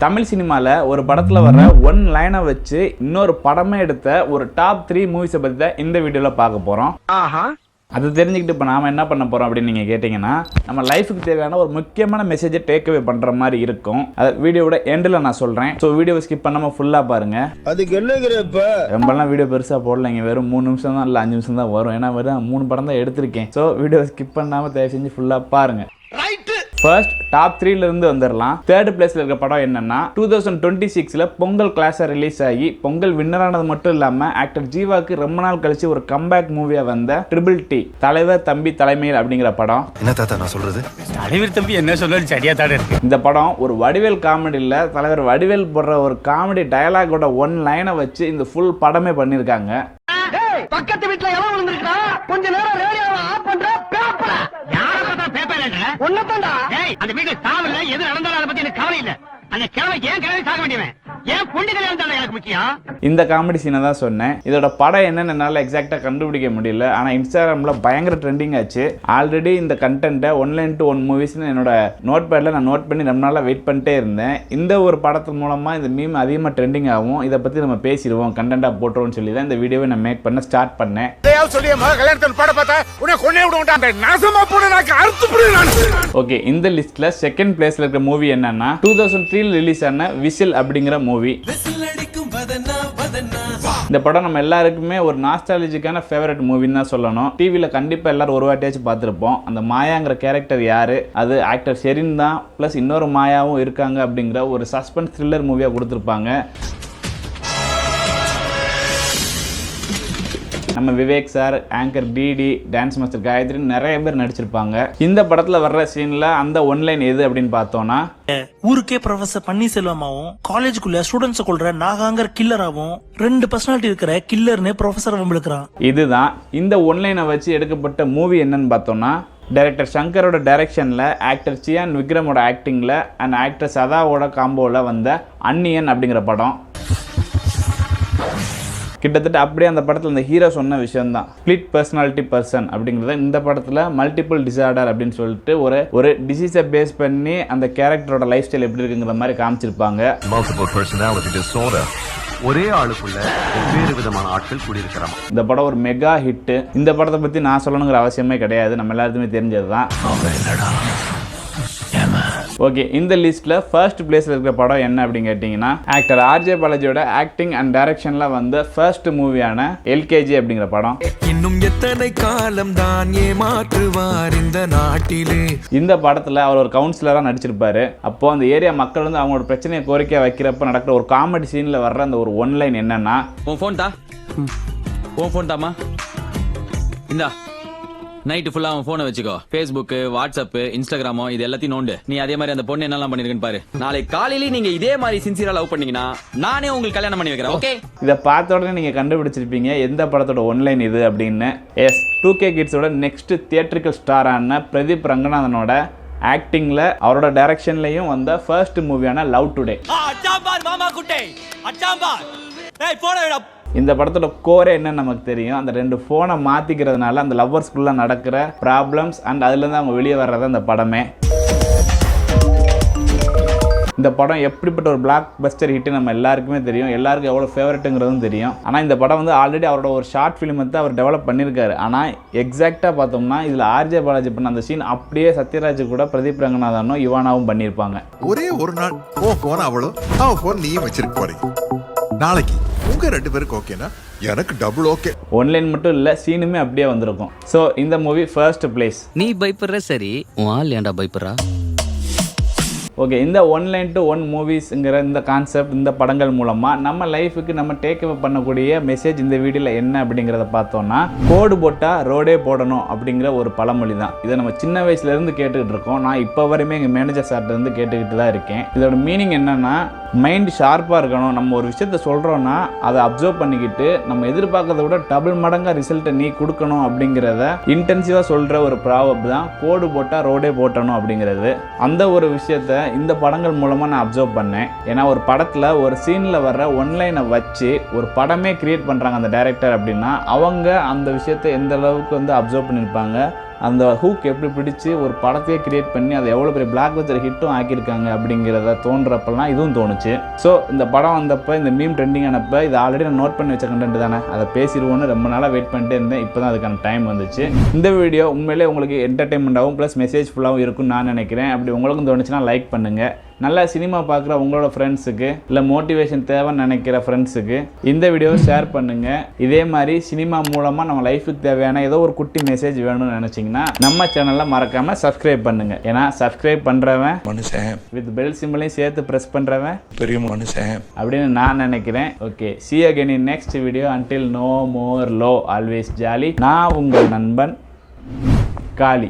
தமிழ் சினிமாவில் ஒரு படத்தில் வர ஒன் லைனை வச்சு இன்னொரு படமே எடுத்த ஒரு டாப் 3 மூவிஸை பற்றி தான் இந்த வீடியோவில் பார்க்க போகிறோம். அது தெரிஞ்சுக்கிட்டு இப்போ நாம் என்ன பண்ண போகிறோம் அப்படின்னு நீங்கள் கேட்டிங்கன்னா, நம்ம லைஃபுக்கு தேவையான ஒரு முக்கியமான மெசேஜை டேக்அவே பண்ணுற மாதிரி இருக்கும். அது வீடியோவோட எண்டில் நான் சொல்கிறேன். ஸோ வீடியோவை ஸ்கிப் பண்ணாமல் ஃபுல்லாக பாருங்கள். அதுக்கு என்னங்கிறப்ப ரொம்பலாம் வீடியோ பெருசாக போடலைங்க, வெறும் 3 நிமிஷம் தான் இல்லை 5 நிமிஷம் தான் வரும். ஏன்னா வெறும் 3 படம் தான் எடுத்திருக்கேன். ஸோ வீடியோவை ஸ்கிப் பண்ணாமல் தயவு செஞ்சு ஃபுல்லாக பாருங்கள். ஃபர்ஸ்ட் டாப் 3ல இருந்து வந்துடலாம். தேர்ட் பிளேஸ்ல இருக்க படம் என்னன்னா 2026ல பொங்கல் கிளாஸா ரிலீஸ் ஆகி பொங்கல் வின்னரானது மட்டும் இல்லாம ஆக்டர் ஜீவாக்கு ரொம்ப நாள் கழிச்சு ஒரு கம்பேக் மூவியா வந்த ட்ரிபிள் டி தலைவர் தம்பி தலைமையில் அப்படிங்கிற படம். என்ன தாத்தா நான் சொல்றது? தலைவர் தம்பி என்ன சொல்றது சரியா தான் இருக்கு. இந்த படம் ஒரு வடிவேல் காமெடி இல்ல, தலைவர் வடிவேல் போடுற ஒரு காமெடி டயலாகோட ஒன் லைனை வச்சு இந்த ஃபுல் படமே பண்ணிருக்காங்க. பக்கத்து வீட்டுல எவன் வந்திருக்கா? கொஞ்ச நேரம் ரேடியோவை ஆஃப் பண்ற பேப்பர். யார பார்த்தா பேப்பர் இல்ல. ஒண்ணு டேய், அந்த வீட்ல சாவல எது நடந்தாலும் அத பத்தி எனக்கு கவலை இல்ல. அந்த கிழமை ஏன் கிழமை சாக வேண்டியவன்? ஏன் பொண்ணு கல்யாணம் தான் எனக்கு முக்கியம். இந்த காமெடி சீனை தான் சொன்னேன். இதோட படம் என்னன்னு என்னால எக்ஸாக்டா கண்டுபிடிக்க முடியல. ஆனா இன்ஸ்டாகிராம்ல பயங்கர ட்ரெண்டிங் ஆச்சு. ஆல்ரெடி இந்த கண்டென்ட்டை 1 மூவிஸ்னு என்னோட நோட் பேட்ல நான் நோட் பண்ணி ரொம்ப நாளா வெயிட் பண்ணிட்டே இருந்தேன். இந்த ஒரு படத்து மூலமா இந்த மீம் அதிகமா ட்ரெண்டிங் ஆகும். இதை பத்தி நம்ம பேசிடுவோம், கண்டென்ட்டா போட்டுருவோம்னு சொல்லி தான் இந்த வீடியோவை நான் மேக் பண்ண ஸ்டார்ட் பண்ணேன். ஓகே, இந்த லிஸ்ட்ல செகண்ட் பிளேஸ்ல இருக்க மூவி என்னன்னா 2003 ரிலீஸ் ஆன விசில் அப்படிங்கிற மூவி. இந்த படம் நம்ம எல்லாருக்குமே ஒரு நாஸ்டாலஜிக்கான ஃபேவரட் மூவின்னு தான் சொல்லணும். டிவியில் கண்டிப்பாக எல்லாரும் ஒரு வாட்டியாச்சும் பார்த்துருப்போம். அந்த மாயாங்கிற கேரக்டர் யாரு? அது ஆக்டர் ஷெரின் தான். ப்ளஸ் இன்னொரு மாயாவும் இருக்காங்க அப்படிங்கிற ஒரு சஸ்பென்ஸ் த்ரில்லர் மூவியாக கொடுத்துருப்பாங்க. நம்ம Vivek sir, anchor DD, dance master Gayathri நிறைய பேர் நடிச்சிருப்பாங்க. இந்த படத்துல வர்ற சீன்ல அந்த ஒன்லைன் எது அப்படின்னு பார்த்தோம்னா, ஊருக்கே ப்ரொஃபசர் பன்னீர்செல்வமாவும் காலேஜுக்குள்ள ஸ்டூடெண்ட்ஸ் கொள்ற நாகாங்கர் கில்லராவும் 2 பர்சனாலிட்டி இருக்கிற கில்லர்னு ப்ரொஃபசர் வம்பிழுக்கிறான். இதுதான் இந்த ஒன்லைனை வச்சு எடுக்கப்பட்ட மூவி. என்னன்னு பார்த்தோம்னா, டைரக்டர் சங்கரோட டைரக்ஷன்ல, ஆக்டர் சியான் விக்ரமோட ஆக்டிங்ல அண்ட் ஆக்டர் சதாவோட காம்போல வந்த அன்னியன் அப்படிங்கிற படம். கிட்டத்தட்ட அப்படியே அந்த படத்தில் இந்த ஹீரோ சொன்ன விஷயம் தான், ஸ்பிளிட் பர்சனாலிட்டி பர்சன் அப்படிங்கிறத இந்த படத்தில் மல்டிபிள் டிசார்டர் அப்படின்னு சொல்லிட்டு ஒரு டிசீஸை பேஸ் பண்ணி அந்த கேரக்டரோட லைஃப் ஸ்டைல் எப்படி இருக்குங்கிற மாதிரி காமிச்சிருப்பாங்க. மல்டிபிள் பர்சனாலிட்டி டிசார்டர், ஒரே ஆளுக்குள்ள வெவ்வேறு விதமான ஆட்கள் கூடியிருக்கிறாங்க. இந்த படம் ஒரு மெகா ஹிட். இந்த படத்தை பற்றி நான் சொல்லணுங்கிற அவசியமே கிடையாது, நம்ம எல்லாருக்குமே தெரிஞ்சது தான். ஓகே, இந்த லிஸ்ட்ல ஃபர்ஸ்ட் பிளேஸ்ல இருக்கிற படம் என்ன அப்படின்னு கேட்டீங்கன்னா, ஆக்டர் ஆர்ஜே பாலாஜியோட ஆக்டிங் அண்ட் டைரக்ஷன்ல வந்த ஃபர்ஸ்ட் மூவியான எல்கேஜி அப்படிங்கிற படம். இன்னும் எத்தனை காலம் தான் ஏமாற்றுவார் இந்த நாட்டிலே. இந்த படத்துல அவர் ஒரு கவுன்சிலரா நடிச்சிருப்பாரு. அப்போ அந்த ஏரியா மக்கள் வந்து அவங்களோட பிரச்சனையை கோரிக்கையா வைக்கிறப்ப நடக்கிற ஒரு காமெடி சீன்ல வர்ற அந்த ஒரு ஒன்லைன் என்னன்னா, உன் ஃபோன் தாமா இந்தா, நைட்டு ஃபுல்லா அவன் போனை வச்சுக்கோ. ஃபேஸ்புக், வாட்ஸ்அப், இன்ஸ்டாகிராமோ இது எல்லாத்தையும் நோண்டு. நீ அதே மாதிரி அந்த பொண்ணு என்னெல்லாம் பண்ணிருக்குன்னு பாரு. நாளை காலையில நீங்க இதே மாதிரி சின்சியரா லவ் பண்ணீங்கன்னா நானே உங்களுக்கு கல்யாணம் பண்ணி வைக்கிறேன். ஓகே, இதை பார்த்த உடனே நீங்க கண்டுபிடிச்சிருப்பீங்க எந்த படத்தோட ஒன்லைன் இது அப்படின்னு. எஸ், 2K கிட்ஸோட நெக்ஸ்ட் தியேட்ரிக்கல் ஸ்டாரான பிரதீப் ரங்கநாதனோட ஆக்டிங்ல, அவரோட டைரக்ஷன்லயும் வந்த ஃபர்ஸ்ட் மூவியான லவ் டுடே. இந்த படத்தோட கோரே என்னன்னு நமக்கு தெரியும். அந்த 2 போனை மாத்திக்கிறதுனால அந்த லவ்வர்ஸ்குள்ள நடக்கிற ப்ராப்ளம்ஸ் அண்ட் அதுல இருந்து அவங்க வெளியே வர்றது அந்த படமே. இந்த படம் எப்படிப்பட்ட ஒரு பிளாக் பஸ்டர் ஹிட் நம்ம எல்லாருக்குமே தெரியும், எல்லாருக்கும் எவ்வளோ ஃபேவரட்டுங்கிறதும் தெரியும். ஆனால் இந்த படம் வந்து ஆல்ரெடி அவரோட ஒரு ஷார்ட் ஃபிலிம் வந்து அவர் டெவலப் பண்ணியிருக்காரு. ஆனால் எக்ஸாக்டாக பார்த்தோம்னா இதில் ஆர்ஜே பாலாஜி பண்ண அந்த சீன் அப்படியே சத்யராஜ் கூட பிரதீப் ரங்கநாதனும் இவானாவும் பண்ணியிருப்பாங்க. ஒரே ஒரு நாள் போன் அவளும் அவன் போன் நீயும் வச்சிருக்க போறீங்க. நாளைக்கு உங்க 2 பேருக்கு ஓகேனா எனக்கு டபுள் ஓகே. ஒன்லைன் மட்டும் இல்லை, சீனுமே அப்படியே வந்திருக்கும். ஸோ இந்த மூவி ஃபர்ஸ்ட் பிளேஸ். நீ பயப்படுற சரி, உன் ஆள் ஏன்டா பயப்படுறா? ஓகே, இந்த 1 மூவிஸ்ங்கிற இந்த கான்செப்ட், இந்த படங்கள் மூலமாக நம்ம லைஃபுக்கு நம்ம டேக் அவே பண்ணக்கூடிய மெசேஜ் இந்த வீடியோவில் என்ன அப்படிங்கிறத பார்த்தோம்னா, கோடு போட்டால் ரோடே போடணும் அப்படிங்கிற ஒரு பழமொழி தான். இதை நம்ம சின்ன வயசுலேருந்து கேட்டுக்கிட்டு இருக்கோம். நான் இப்போ வரையுமே எங்கள் மேனேஜர் சார்ட்டேருந்து கேட்டுக்கிட்டு தான் இருக்கேன். இதோட மீனிங் என்னன்னா, மைண்ட் ஷார்ப்பாக இருக்கணும். நம்ம ஒரு விஷயத்த சொல்கிறோன்னா அதை அப்சர்வ் பண்ணிக்கிட்டு நம்ம எதிர்பார்க்கறத விட டபுள் மடங்காக ரிசல்ட்டை நீ கொடுக்கணும் அப்படிங்கிறத இன்டென்சிவாக சொல்கிற ஒரு ப்ராவப் தான் கோடு போட்டால் ரோடே போட்டணும் அப்படிங்கிறது. அந்த ஒரு விஷயத்த இந்த படங்கள் மூலமாக நான் அப்சர்வ் பண்ணேன். ஏன்னா ஒரு படத்தில் ஒரு சீனில் வர்ற ஒன்லைனை வச்சு ஒரு படமே கிரியேட் பண்ணுறாங்க அந்த டைரக்டர் அப்படின்னா, அவங்க அந்த விஷயத்தை எந்த அளவுக்கு வந்து அப்சர்வ் பண்ணியிருப்பாங்க, அந்த ஹூக் எப்படி பிடிச்சி ஒரு படத்தையே கிரியேட் பண்ணி அதை எவ்வளோ பெரிய பிளாக் பஸ்டர் ஹிட்டும் ஆக்கியிருக்காங்க அப்படிங்கிறத தோன்றப்பெல்லாம் இதுவும் தோணுச்சு. ஸோ இந்த படம் வந்தப்போ இந்த மீம் ட்ரெண்டிங் ஆனப்போ இது ஆல்ரெடி நான் நோட் பண்ணி வச்ச கண்டென்ட் தானே, அதை பேசிடுவோன்னு ரொம்ப நாளாக வெயிட் பண்ணிட்டே இருந்தேன். இப்போ தான் அதுக்கான டைம் வந்துச்சு. இந்த வீடியோ உண்மையிலே உங்களுக்கு என்டர்டைன்மெண்ட்டாகவும் ப்ளஸ் மெசேஜ் ஃபுல்லாகவும் இருக்கும்னு நான் நினைக்கிறேன். அப்படி உங்களுக்கும் தோணுச்சுன்னா லைக் பண்ணுங்கள். நல்லா சினிமா பார்க்குற உங்களோட ஃப்ரெண்ட்ஸுக்கு இல்லை மோட்டிவேஷன் தேவைன்னு நினைக்கிற ஃப்ரெண்ட்ஸுக்கு இந்த வீடியோவை ஷேர் பண்ணுங்கள். இதே மாதிரி சினிமா மூலமாக நம்ம லைஃபுக்கு தேவையான ஏதோ ஒரு குட்டி மெசேஜ் வேணும்னு நினச்சிங்கன்னா நம்ம சேனலில் மறக்காமல் சப்ஸ்கிரைப் பண்ணுங்கள். ஏன்னா சப்ஸ்கிரைப் பண்ணுறவன் மனுஷன் வித் பெல் சிம்பிளையும் சேர்த்து ப்ரெஸ் பண்ணுறவன் பெரிய மனுஷன் அப்படின்னு நான் நினைக்கிறேன். Okay, see you again in next video. Until no more low, always jolly. நான் உங்கள் நண்பன் காளி.